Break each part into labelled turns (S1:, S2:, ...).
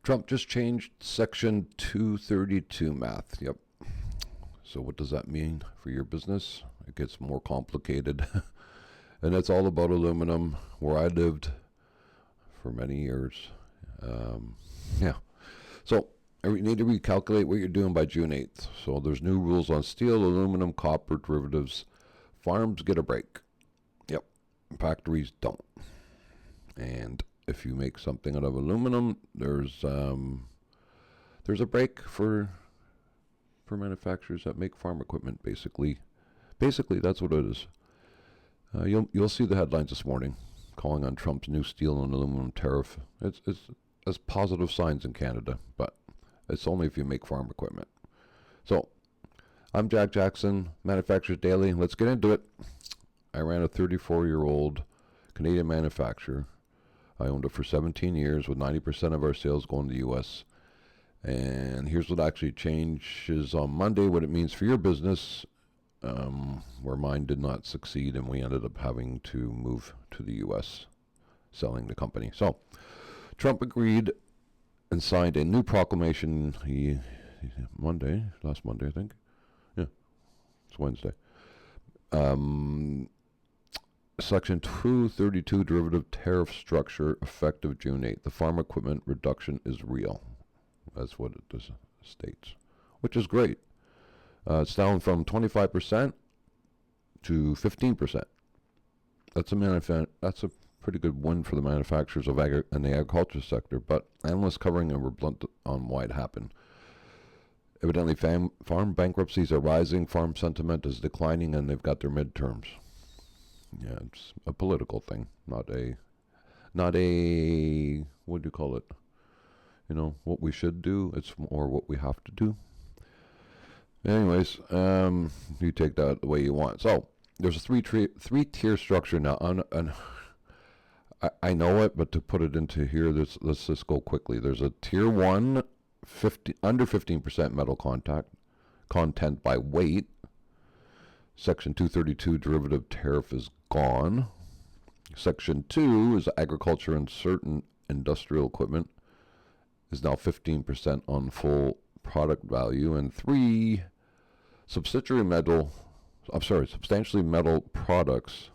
S1: Trump just changed Section 232 math. Yep. So what does that mean for your business? It gets more complicated. And it's all about aluminum, where I lived for many years. Yeah. So you need to recalculate what you're doing by June 8th. So there's new rules on steel, aluminum, copper, derivatives. Farms get a break. Yep. Factories don't. And if you make something out of aluminum, there's a break for manufacturers that make farm equipment. Basically, that's what it is. You'll see the headlines this morning calling on Trump's new steel and aluminum tariff. It's positive signs in Canada, but it's only if you make farm equipment. So, I'm Jack Jackson, Manufacturers Daily. Let's get into it. I ran a 34-year-old Canadian manufacturer. I owned it for 17 years with 90% of our sales going to the U.S. And here's what actually changes on Monday, what it means for your business, where mine did not succeed and we ended up having to move to the U.S., selling the company. So, Trump agreed and signed a new proclamation last Monday, I think. Yeah, it's Wednesday. Section 232 derivative tariff structure effective June 8th. The farm equipment reduction is real. That's what it states, which is great. It's down from 25% to 15%. That's a pretty good win for the manufacturers of in the agriculture sector, but analysts covering it were blunt on why it happened. Evidently, farm bankruptcies are rising, farm sentiment is declining, and they've got their midterms. Yeah, it's a political thing, not a what do you call it? You know, what we should do. It's more what we have to do. Anyways, you take that the way you want. So there's a three-tier structure now. And I know it, but to put it into here, let's just go quickly. There's a tier 1, under 15% metal content by weight. Section 232 derivative tariff is gone. Section 2 is agriculture and certain industrial equipment, is now 15% on full product value. And 3, substantially metal products,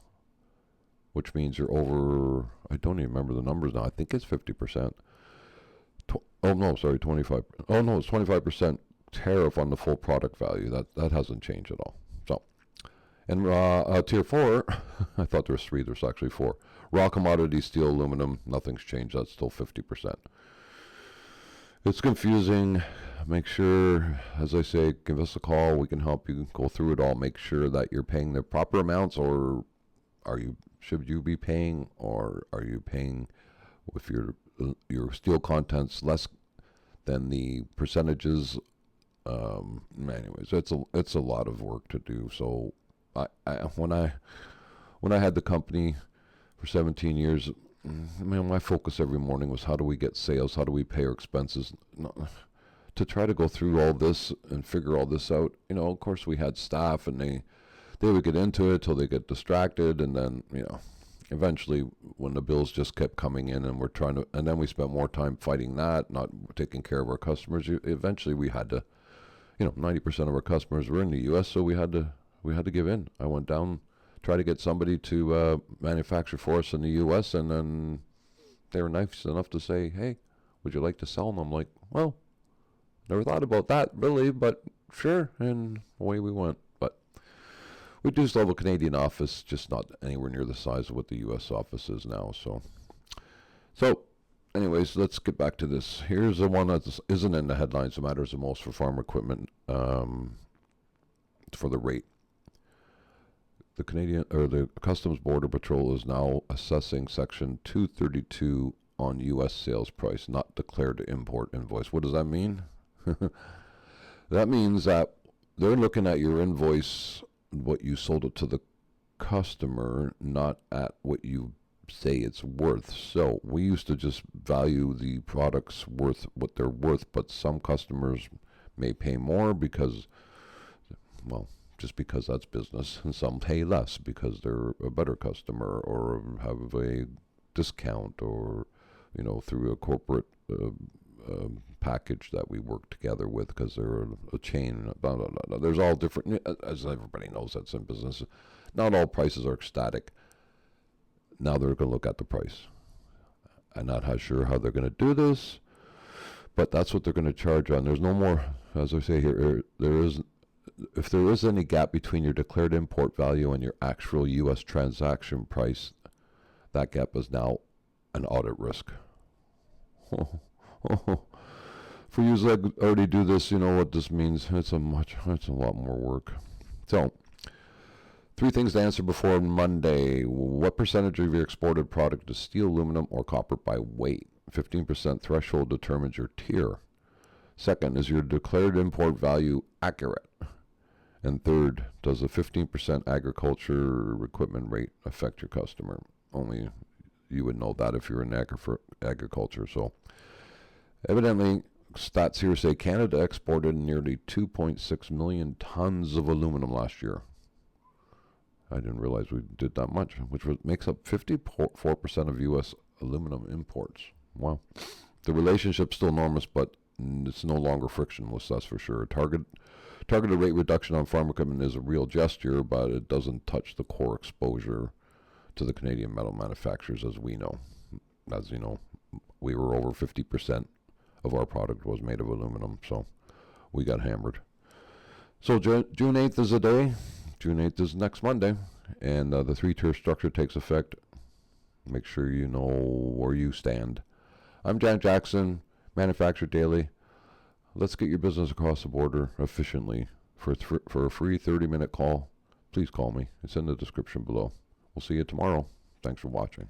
S1: which means you're over, I don't even remember the numbers now. I think it's 50%. 25. Oh no, it's 25% tariff on the full product value. That hasn't changed at all. So, and tier 4, I thought there was 3. There's actually 4. Raw commodity, steel, aluminum, nothing's changed. That's still 50%. It's confusing. Make sure, as I say, give us a call. We can help you go through it all. Make sure that you're paying the proper amounts, or should you be paying, or are you paying with your steel contents less than the percentages? Anyways, it's a lot of work to do. So when I had the company for 17 years, my focus every morning was how do we get sales, how do we pay our expenses. To try to go through all this and figure all this out, of course we had staff and they would get into it till they get distracted, and then eventually when the bills just kept coming in and and then we spent more time fighting that, not taking care of our customers. Eventually we had to, 90% of our customers were in the U.S., so we had to give in. I went down, try to get somebody to manufacture for us in the U.S., and then they were nice enough to say, hey, would you like to sell them? I'm like, well, never thought about that really, but sure, and away we went. But we do still have a Canadian office, just not anywhere near the size of what the U.S. office is now. So anyways, let's get back to this. Here's the one that isn't in the headlines that matters the most for farm equipment, for the rate. The the Customs Border Patrol is now assessing Section 232 on U.S. sales price, not declared import invoice. What does that mean? That means that they're looking at your invoice, what you sold it to the customer, not at what you say it's worth. So we used to just value the products worth what they're worth, but some customers may pay more because, just because that's business, and some pay less because they're a better customer or have a discount, or through a corporate package that we work together with because they're a chain. Blah, blah, blah, blah. There's all different, as everybody knows that's in business. Not all prices are static. Now they're going to look at the price. I'm not sure how they're going to do this, but that's what they're going to charge on. There's no more, as I say here, if there is any gap between your declared import value and your actual U.S. transaction price, that gap is now an audit risk. For you that already do this, you know what this means. It's a lot more work. So, 3 things to answer before Monday. What percentage of your exported product is steel, aluminum, or copper by weight? 15% threshold determines your tier. Second, is your declared import value accurate? And third, does a 15% agriculture equipment rate affect your customer? Only you would know that if you're in agriculture. So, evidently, stats here say Canada exported nearly 2.6 million tons of aluminum last year. I didn't realize we did that much, which makes up 54% of U.S. aluminum imports. Wow. The relationship's still enormous, but it's no longer frictionless, that's for sure. Targeted rate reduction on farm equipment is a real gesture, but it doesn't touch the core exposure to the Canadian metal manufacturers, as we know. As you know, we were over 50% of our product was made of aluminum, so we got hammered. So June 8th is the day. June 8th is next Monday, and the 3-tier structure takes effect. Make sure you know where you stand. I'm Jan Jackson, Manufacturer Daily. Let's get your business across the border efficiently. For a free 30-minute call, please call me. It's in the description below. We'll see you tomorrow. Thanks for watching.